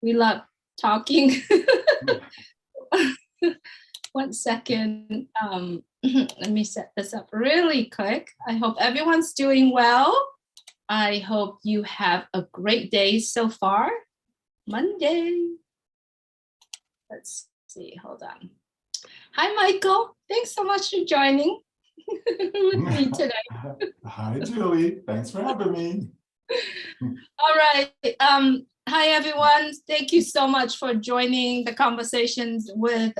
We love talking. 1 second. Let me set this up really quick. I hope everyone's doing well. I hope you have a great day so far. Monday. Let's see, hold on. Hi, Michael. Thanks so much for joining with me today. Hi, Julie. Thanks for having me. All right. Hi, everyone. Thank you so much for joining the conversations with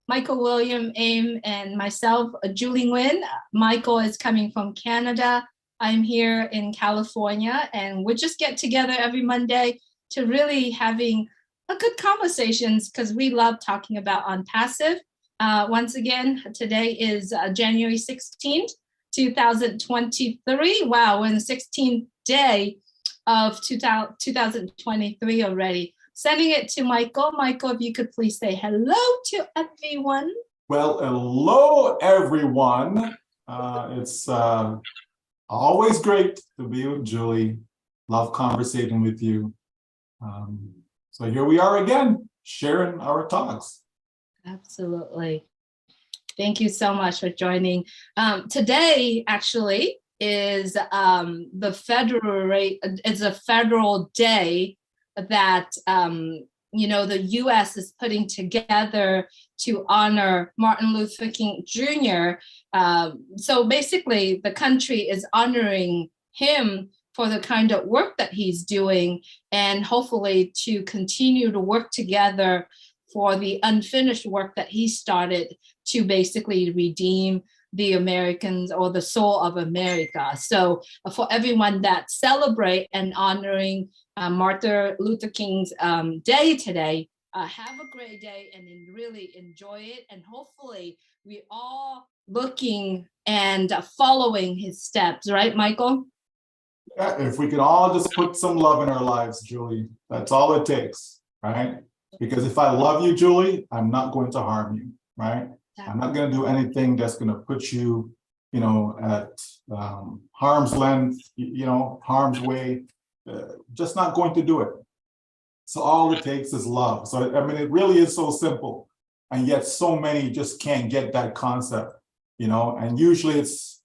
Michael, William, Aim, and myself, Julie Nguyen. Michael is coming from Canada. I'm here in California, and we just get together every Monday to really having a good conversations because we love talking about on passive. Once again, today is January 16th, 2023. Wow, we're in the 16th day of 2023 already. Sending it to Michael. Michael, if you could please say hello to everyone. Well, hello, everyone. It's always great to be with Julie. Love conversating with you. So here we are again, sharing our thoughts. Absolutely. Thank you so much for joining. Today, actually, is the federal day that the U.S. is putting together to honor Martin Luther King Jr. So basically, the country is honoring him for the kind of work that he's doing, and hopefully to continue to work together for the unfinished work that he started to basically redeem the Americans or the soul of America. So for everyone that celebrate and honoring Martin Luther King's day today, have a great day and really enjoy it. And hopefully we all looking and following his steps, right, Michael? Yeah, if we can all just put some love in our lives, Julie, that's all it takes, right? Because if I love you, Julie, I'm not going to harm you, right? I'm not going to do anything that's going to put you, at harm's length, harm's way. Just not going to do it. So all it takes is love. So, I mean, it really is so simple. And yet so many just can't get that concept, and usually it's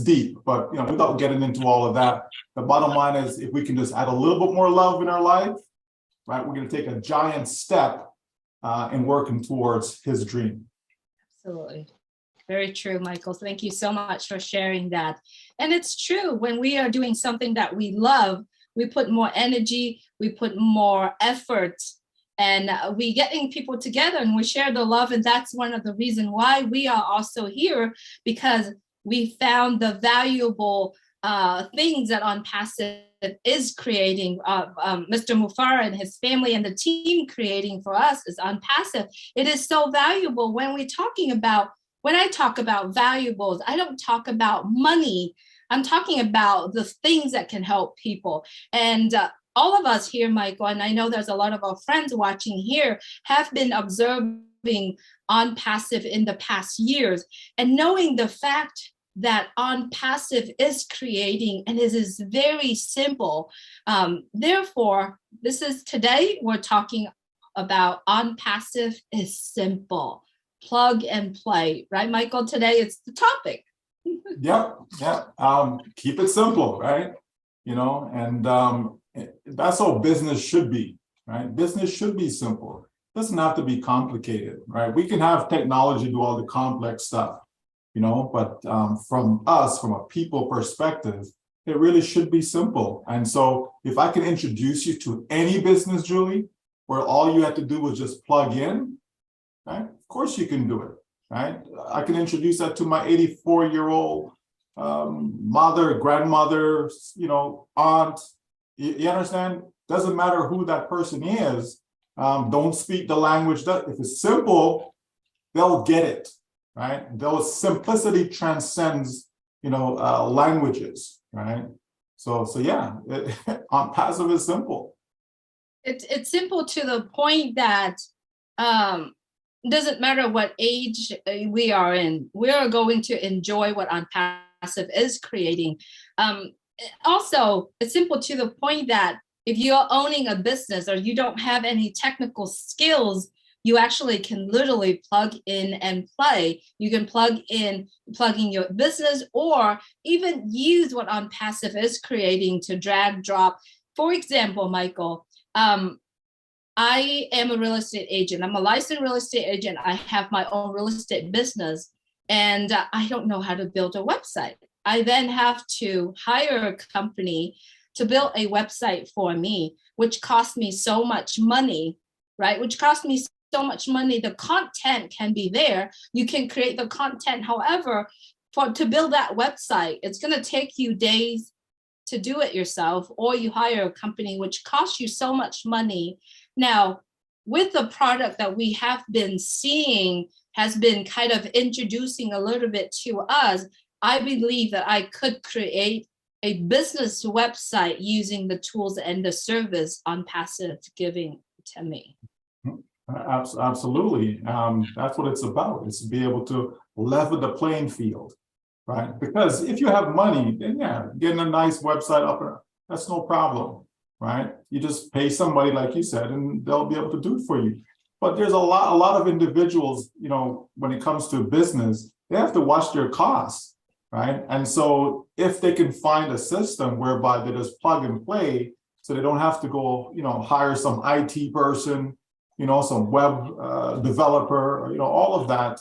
deep, but, without getting into all of that, the bottom line is if we can just add a little bit more love in our life, right, we're going to take a giant step in working towards his dream. Absolutely. Very true, Michael. Thank you so much for sharing that. And it's true, when we are doing something that we love, we put more energy, we put more effort, and we getting people together and we share the love. And that's one of the reasons why we are also here, because we found the valuable things that On Passive is creating, Mr. Mufara and his family and the team creating for us is On Passive. It is so valuable when I talk about valuables, I don't talk about money. I'm talking about the things that can help people. And all of us here, Michael, and I know there's a lot of our friends watching here, have been observing On Passive in the past years, and knowing the fact that On Passive is creating, and it is very simple. Therefore, today we're talking about On Passive is simple, plug and play, right, Michael? Today it's the topic. Yeah. Keep it simple, right? And that's how business should be, right? Business should be simple. It doesn't have to be complicated, right? We can have technology do all the complex stuff, but from a people perspective, it really should be simple. And so if I can introduce you to any business, Julie, where all you have to do was just plug in, right? Of course you can do it, right? I can introduce that to my 84-year-old mother, grandmother, aunt. You understand? Doesn't matter who that person is. Don't speak the language. If it's simple, they'll get it, right? Simplicity transcends, languages, right? So yeah, On Passive is simple. It's simple to the point that doesn't matter what age we are in, we are going to enjoy what On Passive is creating. Also, it's simple to the point that if you're owning a business or you don't have any technical skills, you actually can literally plug in and play. You can plug in your business, or even use what OnPassive is creating to drag, drop. For example, Michael, I am a real estate agent. I'm a licensed real estate agent. I have my own real estate business, and I don't know how to build a website. I then have to hire a company to build a website for me, which cost me so much money, right? Which cost me so much money. The content can be there. You can create the content. However, to build that website, it's going to take you days to do it yourself, or you hire a company, which costs you so much money. Now, with the product that we have been seeing has been kind of introducing a little bit to us, I believe that I could create a business website using the tools and the service OnPassive giving to me. Absolutely. That's what it's about. It's to be able to level the playing field, right? Because if you have money, then yeah, getting a nice website up, that's no problem, right? You just pay somebody, like you said, and they'll be able to do it for you. But there's a lot of individuals, you know, when it comes to business, they have to watch their costs, right? And so if they can find a system whereby they just plug and play, so they don't have to go, you know, hire some IT person, you know, some web developer, you know, all of that.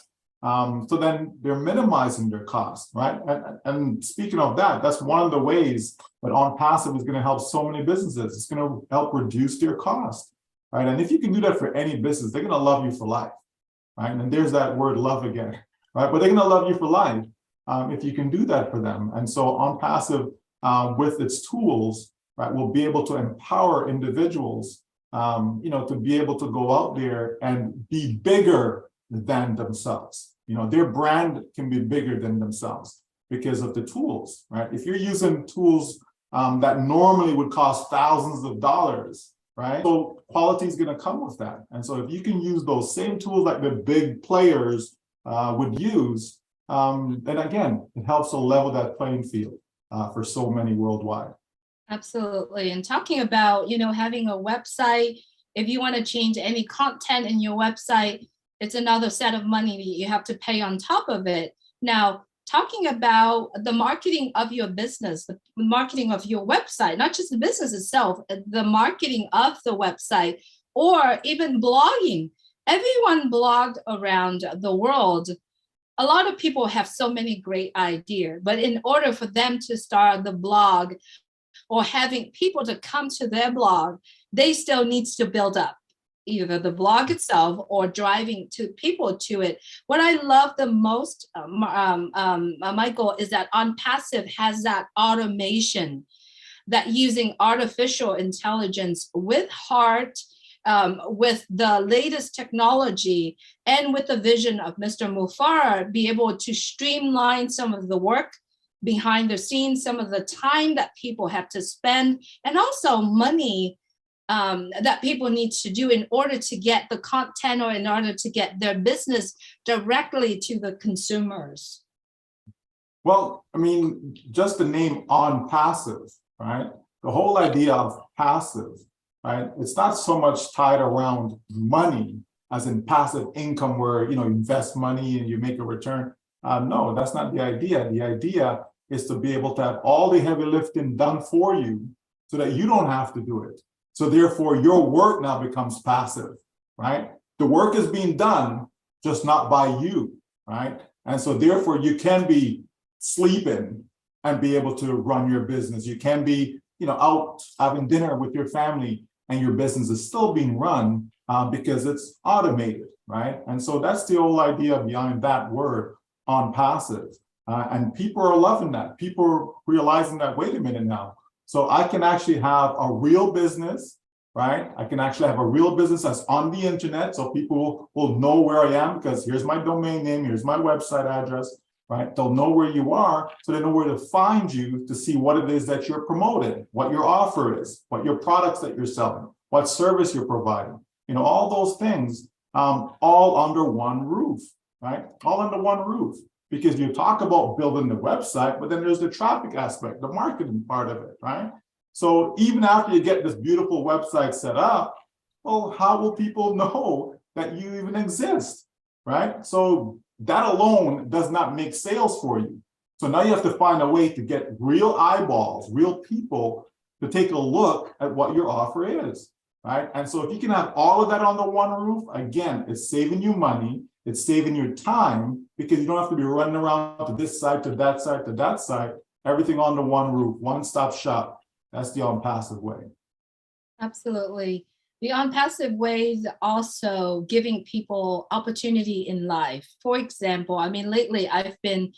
So then they're minimizing their costs, right? And speaking of that, that's one of the ways that OnPassive is going to help so many businesses. It's going to help reduce their cost, right? And if you can do that for any business, they're going to love you for life, right? And there's that word love again, right? But they're going to love you for life if you can do that for them. And so OnPassive, with its tools, right, will be able to empower individuals, you know, to be able to go out there and be bigger than themselves. You know, their brand can be bigger than themselves because of the tools, right? If you're using tools that normally would cost thousands of dollars, right? So quality is going to come with that. And so if you can use those same tools like the big players would use, then again, it helps to level that playing field for so many worldwide. Absolutely. And talking about, you know, having a website, if you want to change any content in your website, it's another set of money that you have to pay on top of it. Now, talking about the marketing of your business, the marketing of your website, not just the business itself, the marketing of the website, or even blogging. Everyone blogged around the world. A lot of people have so many great ideas, but in order for them to start the blog or having people to come to their blog, they still needs to build up either the blog itself or driving to people to it. What I love the most, Michael, is that OnPassive has that automation, that using artificial intelligence with heart, with the latest technology, and with the vision of Mr. Mufara, be able to streamline some of the work behind the scenes, some of the time that people have to spend, and also money that people need to do in order to get the content or in order to get their business directly to the consumers. Well, I mean, just the name OnPassive, right? The whole idea of passive, right? It's not so much tied around money as in passive income where, you know, you invest money and you make a return. No, that's not the idea. The idea is to be able to have all the heavy lifting done for you so that you don't have to do it. So therefore, your work now becomes passive, right? The work is being done, just not by you, right? And so therefore, you can be sleeping and be able to run your business. You can be, you know, out having dinner with your family and your business is still being run because it's automated, right? And so that's the whole idea behind that word, OnPassive. And people are loving that. People are realizing that, wait a minute now. So I can actually have a real business, right? I can actually have a real business that's on the internet. So people will know where I am because here's my domain name, here's my website address, right? They'll know where you are. So they know where to find you to see what it is that you're promoting, what your offer is, what your products that you're selling, what service you're providing, you know, all those things, all under one roof, right? All under one roof. Because you talk about building the website, but then there's the traffic aspect, the marketing part of it, right? So even after you get this beautiful website set up, well, how will people know that you even exist, right? So that alone does not make sales for you. So now you have to find a way to get real eyeballs, real people to take a look at what your offer is, right? And so if you can have all of that on the one roof, again, it's saving you money, it's saving your time, because you don't have to be running around to this site, to that site, to that site, everything on the one roof, one-stop shop. That's the on-passive way. Absolutely. The on-passive ways also giving people opportunity in life. For example, I mean, lately I've been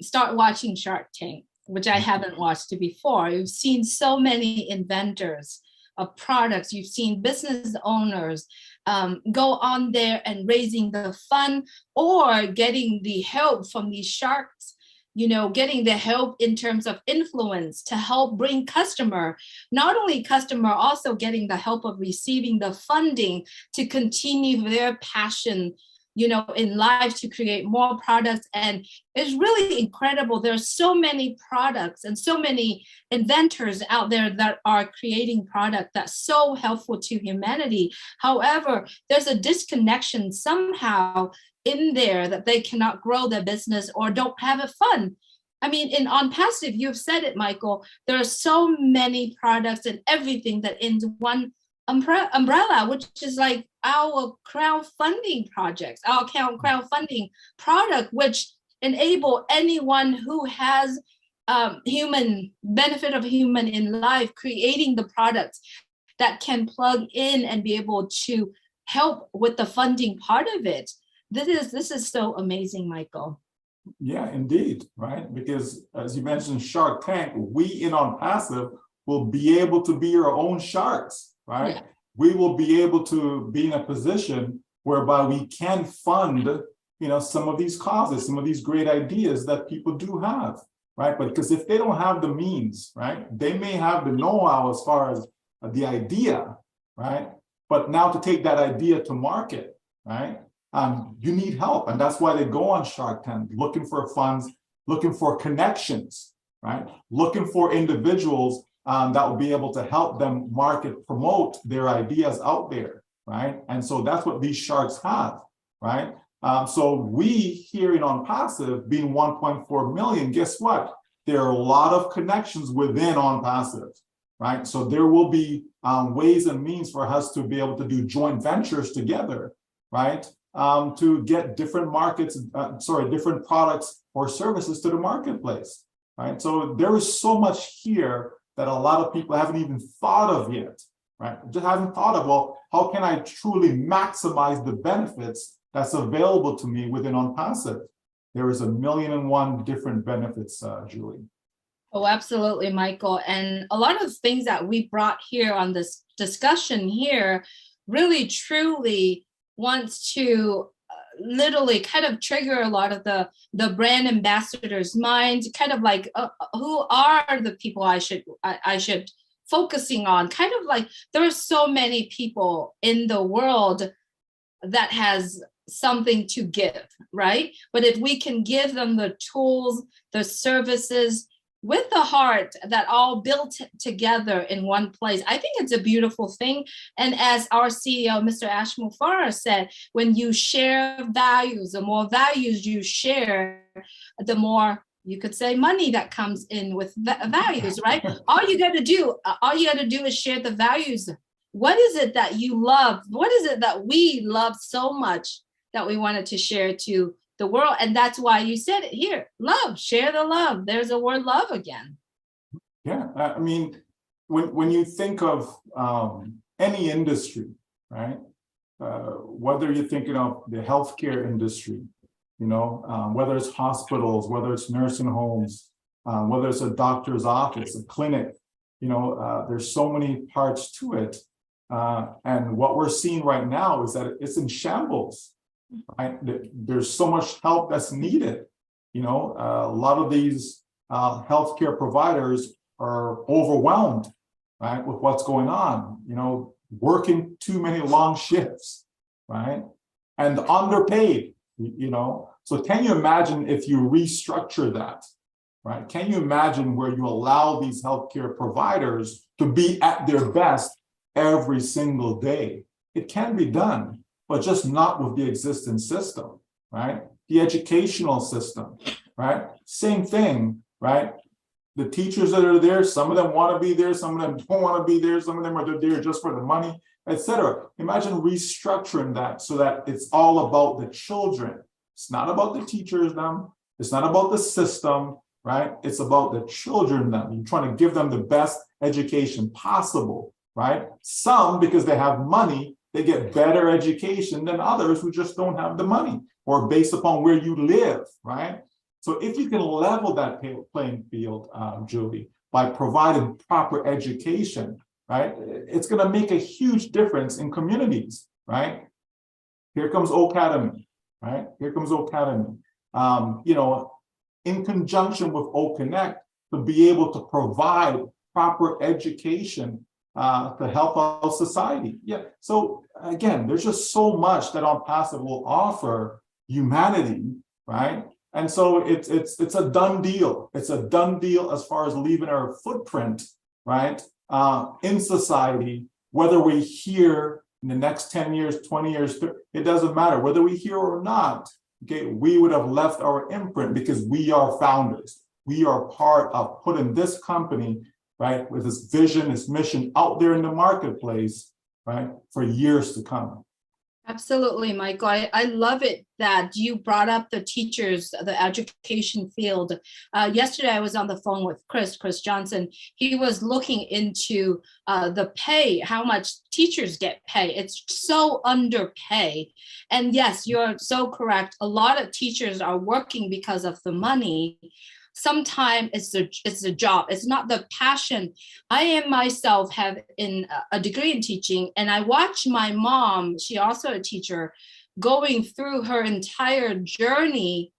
start watching Shark Tank, which I haven't watched before. You've seen so many inventors of products. You've seen business owners go on there and raising the fund or getting the help from these sharks, you know, getting the help in terms of influence to help bring customer, not only customer, also getting the help of receiving the funding to continue their passion, you know, in life to create more products. And it's really incredible. There's so many products and so many inventors out there that are creating product that's so helpful to humanity. However, there's a disconnection somehow in there that they cannot grow their business or don't have it fun. I mean, in on passive, you've said it, Michael, there are so many products and everything that in one umbrella, which is like our crowdfunding projects, our crowdfunding product, which enable anyone who has human benefit of human in life, creating the products that can plug in and be able to help with the funding part of it. This is so amazing, Michael. Yeah, indeed, right? Because as you mentioned, Shark Tank, we in On Passive will be able to be our own sharks, right? Yeah. We will be able to be in a position whereby we can fund, you know, some of these causes, some of these great ideas that people do have, right? But because if they don't have the means, right, they may have the know-how as far as the idea, right? But now to take that idea to market, right? You need help, and that's why they go on Shark Tank, looking for funds, looking for connections, right? Looking for individuals that will be able to help them market, promote their ideas out there, right? And so that's what these sharks have, right? So we here in On Passive, being 1.4 million, guess what? There are a lot of connections within On Passive, right? So there will be ways and means for us to be able to do joint ventures together, right? To get different markets, different products or services to the marketplace, right? So there is so much here that a lot of people haven't even thought of yet, right? Just haven't thought of, well, how can I truly maximize the benefits that's available to me within On Passive? There is 1,000,001 different benefits, Julie. Oh, absolutely, Michael. And a lot of things that we brought here on this discussion here really truly wants to literally kind of trigger a lot of the brand ambassadors' minds, kind of like who are the people I should focusing on. Kind of like there are so many people in the world that has something to give, right? But if we can give them the tools, the services, with the heart that all built together in one place, I think it's a beautiful thing. And as our CEO, Mr. Ashmul Farah said, when you share values, the more values you share, the more, you could say, money that comes in with values, right? All you got to do is share the values. What is it that you love? What is it that we love so much that we wanted to share to the world? And that's why you said it here, love, share the love. There's a word love again. Yeah, I mean, when you think of any industry, right? Whether you're thinking of the healthcare industry, you know, whether it's hospitals, whether it's nursing homes, whether it's a doctor's office, a clinic, you know, there's so many parts to it. And what we're seeing right now is that it's in shambles. Right? There's so much help that's needed. You know, a lot of these healthcare providers are overwhelmed, right, with what's going on. You know, working too many long shifts, right, and underpaid. You know, so can you imagine if you restructure that, right? Can you imagine where you allow these healthcare providers to be at their best every single day? It can be done, but just not with the existing system, right? The educational system, right? Same thing, right? The teachers that are there, some of them want to be there, some of them don't want to be there, some of them are there just for the money, etc. Imagine restructuring that so that it's all about the children. It's not about the teachers, them. It's not about the system, right? It's about the children, them. You're trying to give them the best education possible, right? Some, because they have money, they get better education than others who just don't have the money or based upon where you live, right? So if you can level that playing field, Julie, by providing proper education, right, it's going to make a huge difference in communities, right? Here comes Academy, right? Here comes Academy. You know, in conjunction with O-Connect, to be able to provide proper education to help our society. Yeah. So again, there's just so much that OnPassive will offer humanity, right? And so it's a done deal. It's a done deal as far as leaving our footprint, right, in society. Whether we're here in the next 10 years, 20 years, it doesn't matter. Whether we're here or not, okay, we would have left our imprint because we are founders. We are part of putting this company, right, with its vision, its mission out there in the marketplace, right, for years to come. Absolutely, Michael. I love it that you brought up the teachers, the education field. Yesterday, I was on the phone with Chris Johnson. He was looking into the pay, how much teachers get paid. It's so underpay. And yes, you're so correct. A lot of teachers are working because of the money. Sometimes it's the job. It's not the passion. I am myself have a degree in teaching, and I watch my mom, she also a teacher, going through her entire journey,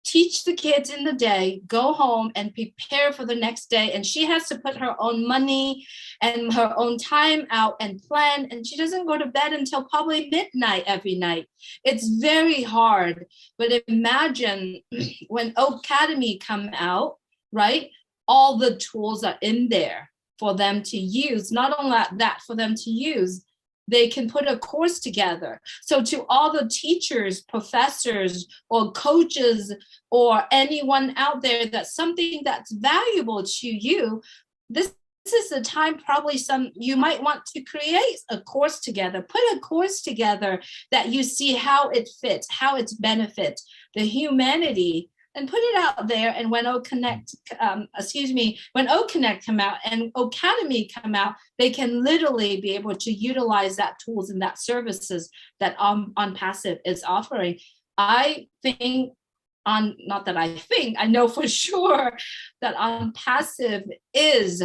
teach the kids in the day, go home and prepare for the next day. And she has to put her own money and her own time out and plan. And she doesn't go to bed until probably midnight every night. It's very hard. But imagine when Academy come out, right? All the tools are in there for them to use. Not only that, for them to use, they can put a course together. So to all the teachers, professors, or coaches, or anyone out there, that's something that's valuable to you, this is the time probably you might want to create a course together, put a course together that you see how it fits, how it benefits the humanity, and put it out there. And when O-Connect, when O-Connect come out and Academy come out, they can literally be able to utilize that tools and that services that OnPassive is offering. I think I know for sure that OnPassive is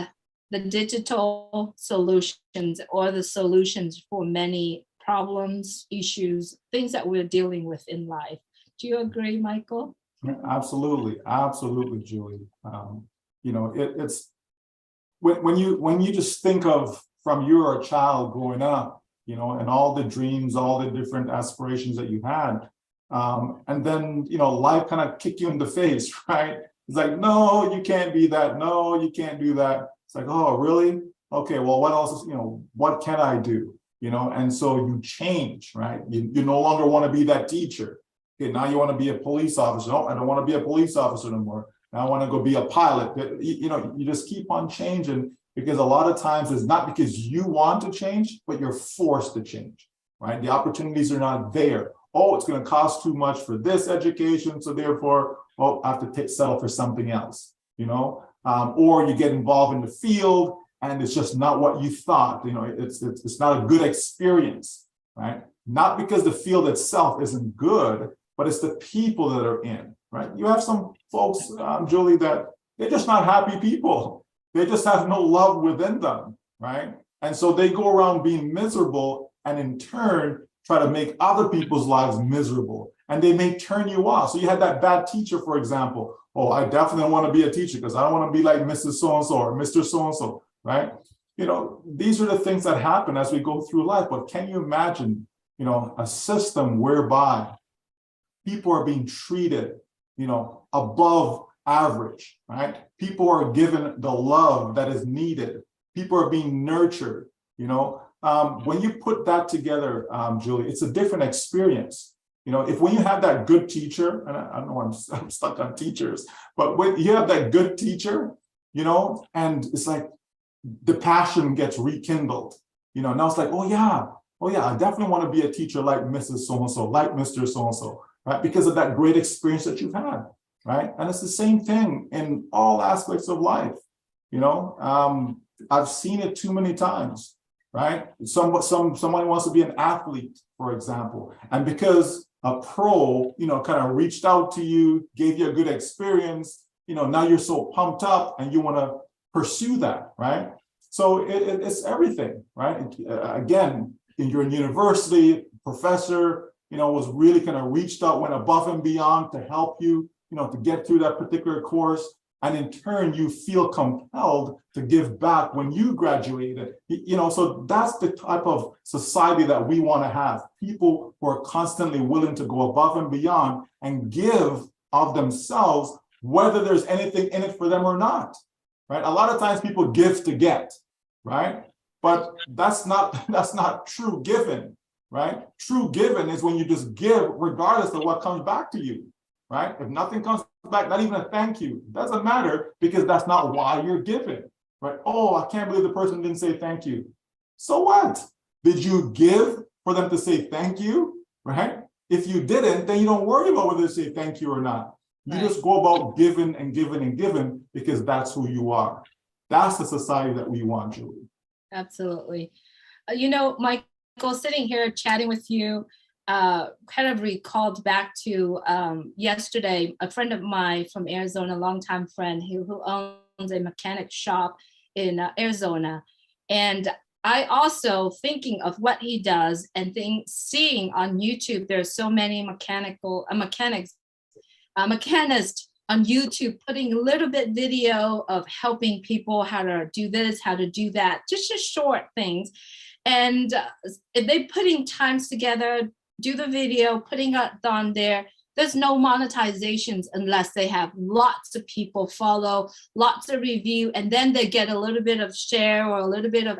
the digital solutions or the solutions for many problems, issues, things that we're dealing with in life. Do you agree, Michael? Absolutely, absolutely, Julie. You know, it's when you just think of from you're a child growing up, you know, and all the dreams, all the different aspirations that you had, and then you know, life kind of kick you in the face, right? It's like, no, you can't be that. No, you can't do that. It's like, oh, really? Okay, well, what else? You know, what can I do? You know, and so you change, right? You no longer want to be that teacher. Okay, now you want to be a police officer. No, I don't want to be a police officer no more. Now I want to go be a pilot. You know, you just keep on changing because a lot of times it's not because you want to change, but you're forced to change, right? The opportunities are not there. Oh, it's going to cost too much for this education, so therefore, oh, I have to settle for something else, you know? Or you get involved in the field and it's just not what you thought. You know, it's not a good experience, right? Not because the field itself isn't good, but it's the people that are in, right? You have some folks, Julie, that they're just not happy people. They just have no love within them, right? And so they go around being miserable and in turn, try to make other people's lives miserable. And they may turn you off. So you had that bad teacher, for example. Oh, I definitely want to be a teacher because I don't want to be like Mrs. So-and-so or Mr. So-and-so, right? You know, these are the things that happen as we go through life. But can you imagine, you know, a system whereby people are being treated, you know, above average, right? People are given the love that is needed. People are being nurtured, you know. When you put that together, Julie, it's a different experience. You know, if when you have that good teacher, and I know I'm stuck on teachers, but when you have that good teacher, you know, and it's like the passion gets rekindled, you know, now it's like, oh yeah, I definitely want to be a teacher like Mrs. So-and-so, like Mr. So-and-so, right? Because of that great experience that you've had, right? And it's the same thing in all aspects of life, you know. I've seen it too many times, right? Somebody wants to be an athlete, for example, and because a pro, you know, kind of reached out to you, gave you a good experience, you know, now you're so pumped up and you want to pursue that, right? So it's everything, right? Again, you're in university, professor, you know, was really kind of reached out, went above and beyond to help you, you know, to get through that particular course. And in turn, you feel compelled to give back when you graduated. You know, so that's the type of society that we want to have. People who are constantly willing to go above and beyond and give of themselves, whether there's anything in it for them or not, right? A lot of times people give to get, right? But that's not true giving, right? True giving is when you just give regardless of what comes back to you, right? If nothing comes back, not even a thank you, doesn't matter, because that's not why you're giving, right? Oh, I can't believe the person didn't say thank you. So what? Did you give for them to say thank you, right? If you didn't, then you don't worry about whether they say thank you or not. You just go about giving and giving and giving because that's who you are. That's the society that we want, Julie. Absolutely. You know, Michael, sitting here chatting with you, kind of recalled back to yesterday, a friend of mine from Arizona, a longtime friend who owns a mechanic shop in Arizona. And I also, thinking of what he does and seeing on YouTube, there's so many mechanists on YouTube putting a little bit video of helping people how to do this, how to do that, just short things. And if they putting times together, do the video, putting it on there, there's no monetizations unless they have lots of people follow, lots of review, and then they get a little bit of share or a little bit of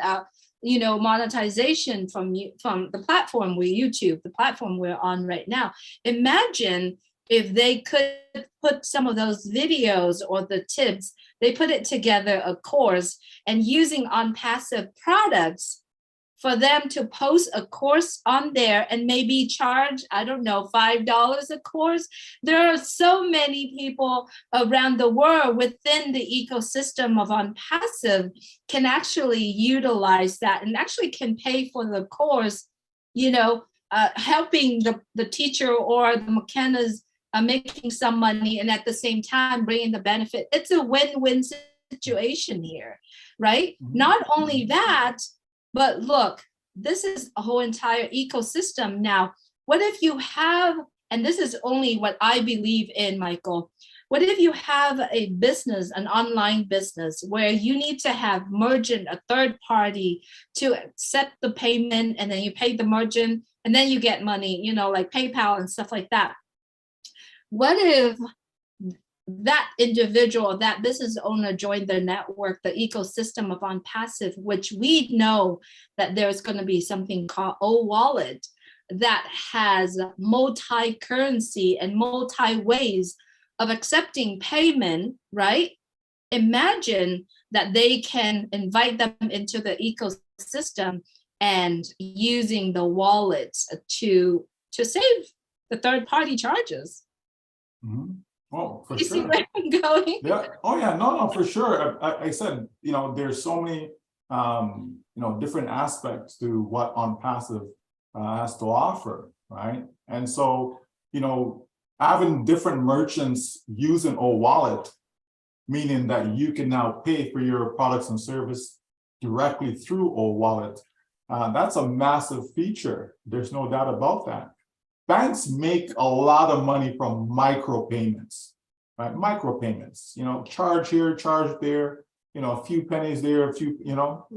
monetization from the platform the platform we're on right now. Imagine if they could put some of those videos or the tips, they put it together a course and using on passive products for them to post a course on there and maybe charge, I don't know, $5 a course. There are so many people around the world within the ecosystem of on passive can actually utilize that and actually can pay for the course, you know, helping the teacher or the mechanics making some money and at the same time bringing the benefit. It's a win-win situation here, right? Mm-hmm. Not only that, but look, this is a whole entire ecosystem. Now, what if you have, and this is only what I believe in, Michael, what if you have a business, an online business, where you need to have merchant, a third party to accept the payment, and then you pay the merchant, and then you get money, you know, like PayPal and stuff like that. What if that individual, that business owner joined the network, the ecosystem of on passive, which we know that there's going to be something called wallet that has multi-currency and multi-ways of accepting payment, right? Imagine that they can invite them into the ecosystem and using the wallets to save the third-party charges. Mm-hmm. Oh, for you sure. See where I'm going? Yeah. Oh, yeah. No, for sure. I said, you know, there's so many, you know, different aspects to what on passive has to offer, right? And so, you know, having different merchants using wallet, meaning that you can now pay for your products and service directly through wallet. That's a massive feature. There's no doubt about that. Banks make a lot of money from micropayments, right? Micropayments, you know, charge here, charge there, you know, a few pennies there, a few, you know,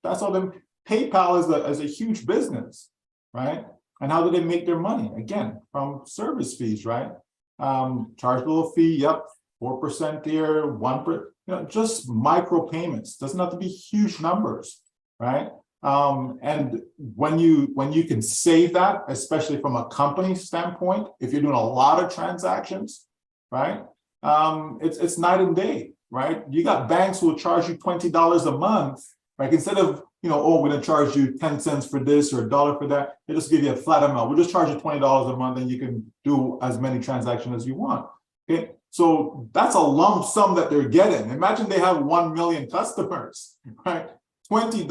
that's all them. PayPal is a huge business, right? And how do they make their money? Again, from service fees, right? Charge a little fee, yep, 4% here, 1%, just micro payments. Doesn't have to be huge numbers, right? And when you can save that, especially from a company standpoint, if you're doing a lot of transactions, right? It's night and day, right? You got banks who will charge you $20 a month, right? Instead of, oh, we're going to charge you 10 cents for this or $1 for that. They just give you a flat amount. We'll just charge you $20 a month and you can do as many transactions as you want. Okay. So that's a lump sum that they're getting. Imagine they have 1 million customers, right? $20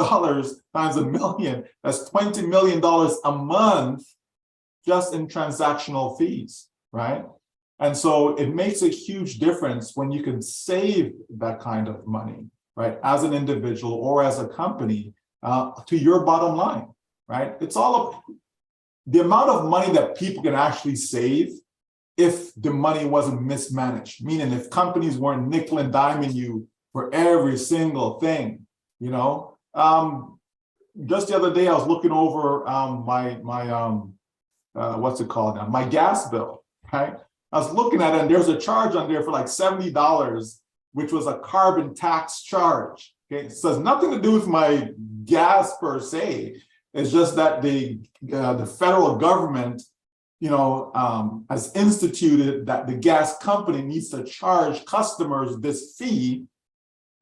times a million, that's $20 million a month just in transactional fees, right? And so it makes a huge difference when you can save that kind of money, right? As an individual or as a company to your bottom line, right? It's all the amount of money that people can actually save if the money wasn't mismanaged, meaning if companies weren't nickel and diming you for every single thing, just the other day I was looking over my what's it called now? My gas bill, right? I was looking at it and there's a charge on there for like $70, which was a carbon tax charge. Okay, so it's nothing to do with my gas per se. It's just that the federal government has instituted that the gas company needs to charge customers this fee.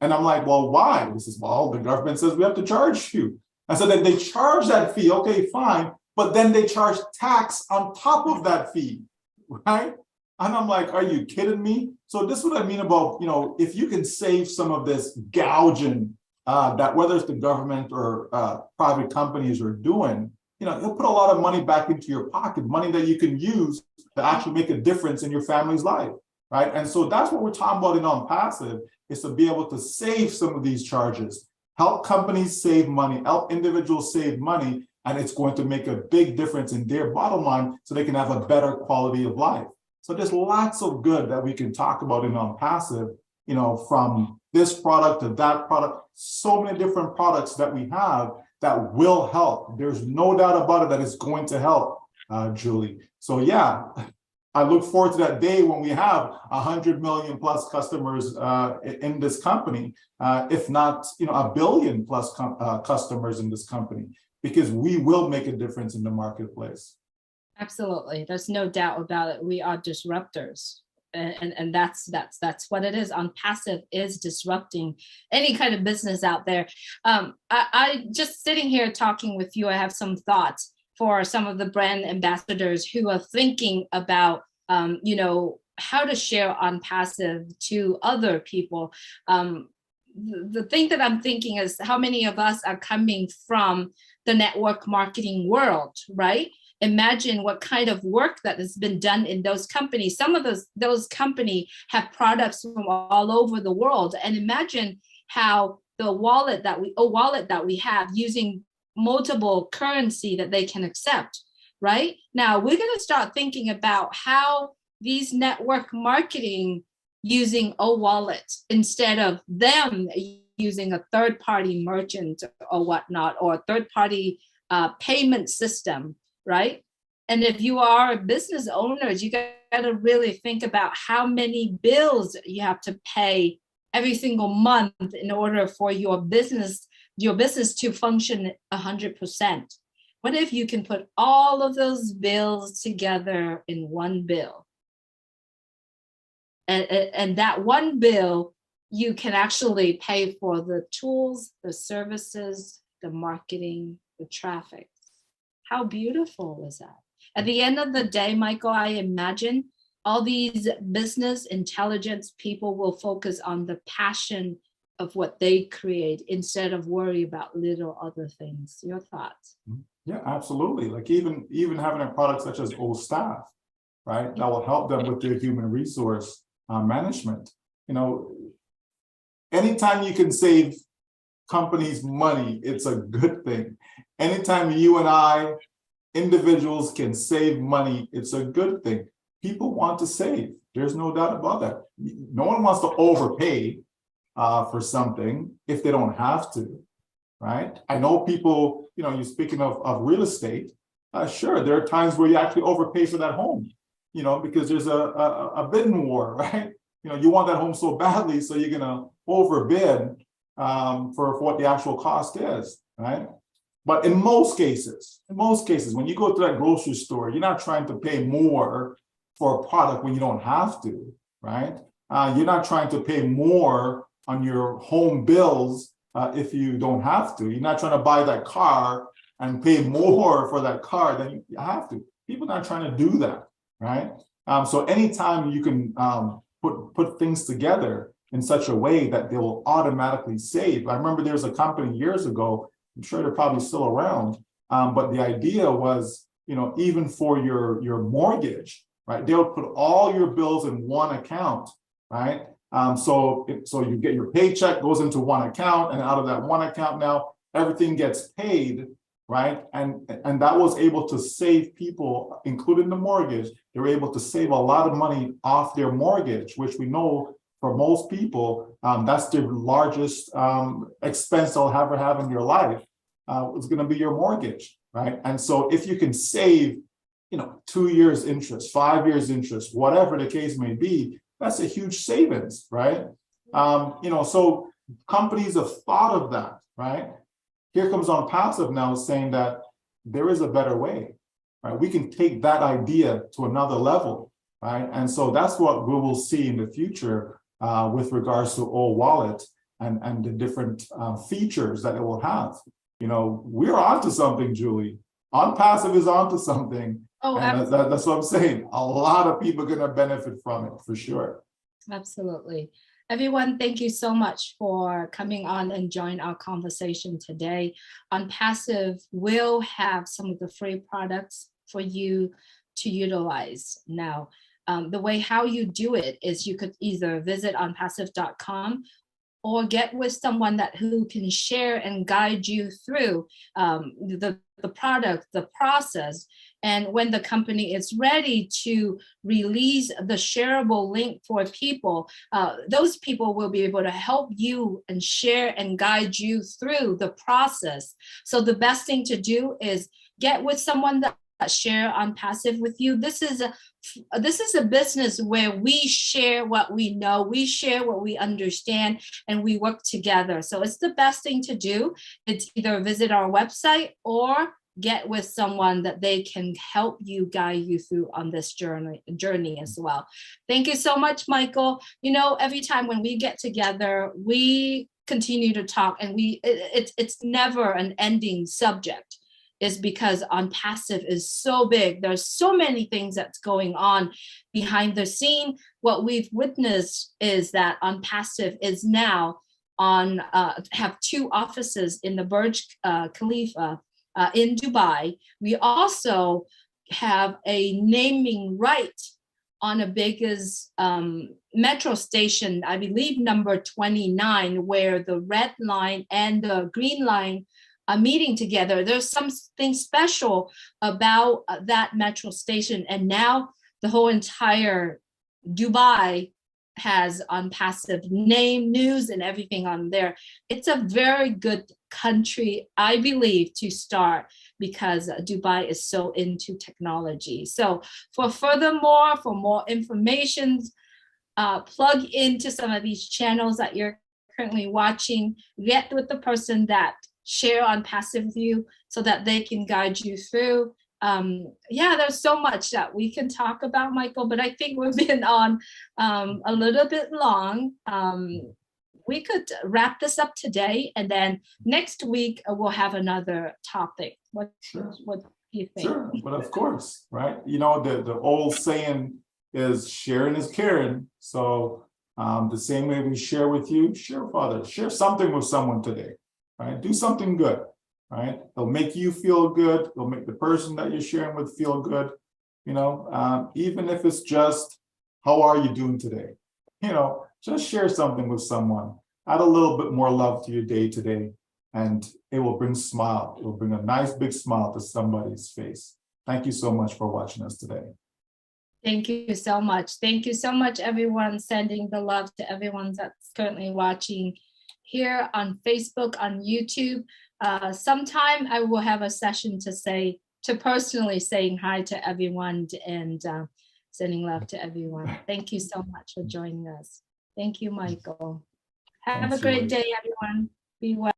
And I'm like, well, why? This is, well, the government says we have to charge you. And so then they charge that fee, okay, fine, but then they charge tax on top of that fee, right? And I'm like, are you kidding me? So this is what I mean about, if you can save some of this gouging that whether it's the government or private companies are doing, you'll put a lot of money back into your pocket, money that you can use to actually make a difference in your family's life, right? And so that's what we're talking about in non-passive, is to be able to save some of these charges, help companies save money, help individuals save money, and it's going to make a big difference in their bottom line so they can have a better quality of life. So there's lots of good that we can talk about in non-passive, from this product to that product, so many different products that we have that will help. There's no doubt about it that it's going to help, Julie. So yeah, I look forward to that day when we have 100 million plus customers in this company, if not, a billion plus customers in this company, because we will make a difference in the marketplace. Absolutely. There's no doubt about it. We are disruptors. And that's what it is. Passive is disrupting any kind of business out there. I just sitting here talking with you, I have some thoughts for some of the brand ambassadors who are thinking about, how to share Passive to other people. The thing that I'm thinking is how many of us are coming from the network marketing world, right? Imagine what kind of work that has been done in those companies. Some of those companies have products from all over the world. And imagine how the wallet that we have using multiple currency that they can accept, right? Now we're going to start thinking about how these network marketing using a wallet instead of them using a third-party merchant or whatnot, or a third-party payment system, right? And if you are business owners, you got to really think about how many bills you have to pay every single month in order for your business to function 100%. What if you can put all of those bills together in one bill? And that one bill, you can actually pay for the tools, the services, the marketing, the traffic. How beautiful is that? At the end of the day, Michael, I imagine all these business intelligence people will focus on the passion of what they create instead of worry about little other things. Your thoughts? Yeah, absolutely. Like even having a product such as Old Staff, right? That will help them with their human resource management. Anytime you can save companies money, it's a good thing. Anytime you and I, individuals, can save money, it's a good thing. People want to save. There's no doubt about that. No one wants to overpay for something if they don't have to, right? I know people, you're speaking of real estate. Sure, there are times where you actually overpay for that home, because there's a bidding war, right? you want that home so badly, so you're gonna overbid for what the actual cost is, right? But in most cases, when you go to that grocery store, you're not trying to pay more for a product when you don't have to, right? You're not trying to pay more on your home bills if you don't have to. You're not trying to buy that car and pay more for that car than you have to. People are not trying to do that, right? So anytime you can put things together in such a way that they will automatically save. I remember there was a company years ago, I'm sure they're probably still around, but the idea was, even for your mortgage, right? They'll put all your bills in one account, right? So you get your paycheck goes into one account, and out of that one account now, everything gets paid, right? And that was able to save people, including the mortgage. They were able to save a lot of money off their mortgage, which we know for most people, that's the largest expense they'll ever have in your life. It's going to be your mortgage, right? And so if you can save, 2 years interest, 5 years interest, whatever the case may be, that's a huge savings, right? So companies have thought of that, right? Here comes On Passive now saying that there is a better way, right? We can take that idea to another level, right? And so that's what we will see in the future with regards to OWallet and the different features that it will have. We're onto something, Julie. On Passive is onto something. Oh, and that's what I'm saying. A lot of people are going to benefit from it for sure. Absolutely. Everyone, thank you so much for coming on and join our conversation today. On Passive will have some of the free products for you to utilize. Now, the way how you do it is you could either visit onpassive.com or get with someone who can share and guide you through the product, the process. And when the company is ready to release the shareable link for people, those people will be able to help you and share and guide you through the process. So the best thing to do is get with someone that share On Passive with you. This is a business where we share what we know, we share what we understand, and we work together. So it's the best thing to do. It's either visit our website or get with someone that they can help you, guide you through on this journey as well. Thank you so much, Michael. Every time when we get together, we continue to talk, and it's never an ending subject. Is because On Passive is so big. There's so many things that's going on behind the scene. What we've witnessed is that On Passive is now have 2 offices in the Burj Khalifa in Dubai. We also have a naming right on a biggest metro station, I believe number 29, where the red line and the green line are meeting together. There's something special about that metro station. And now the whole entire Dubai has On Passive name, news, and everything on there. It's a very good country, I believe, to start because Dubai is so into technology. So for more information, plug into some of these channels that you're currently watching, get with the person that share On Passive with you so that they can guide you through. There's so much that we can talk about, Michael, but I think we've been on a little bit long. We could wrap this up today, and then next week we'll have another topic. What do you think? Sure, but of course, right? The old saying is sharing is caring. So the same way we share with you, share with others. Share something with someone today. Right? Do something good, right? It'll make you feel good. It'll make the person that you're sharing with feel good. Even if it's just, how are you doing today? Just share something with someone. Add a little bit more love to your day today, and it will bring a smile. It will bring a nice big smile to somebody's face. Thank you so much for watching us today. Thank you so much. Thank you so much, everyone. Sending the love to everyone that's currently watching here on Facebook, on YouTube. Sometime I will have a session to personally saying hi to everyone and Sending love to everyone. Thank you so much for joining us. Thank you, Michael. Have Thanks, a great Julie. day, everyone. Be well.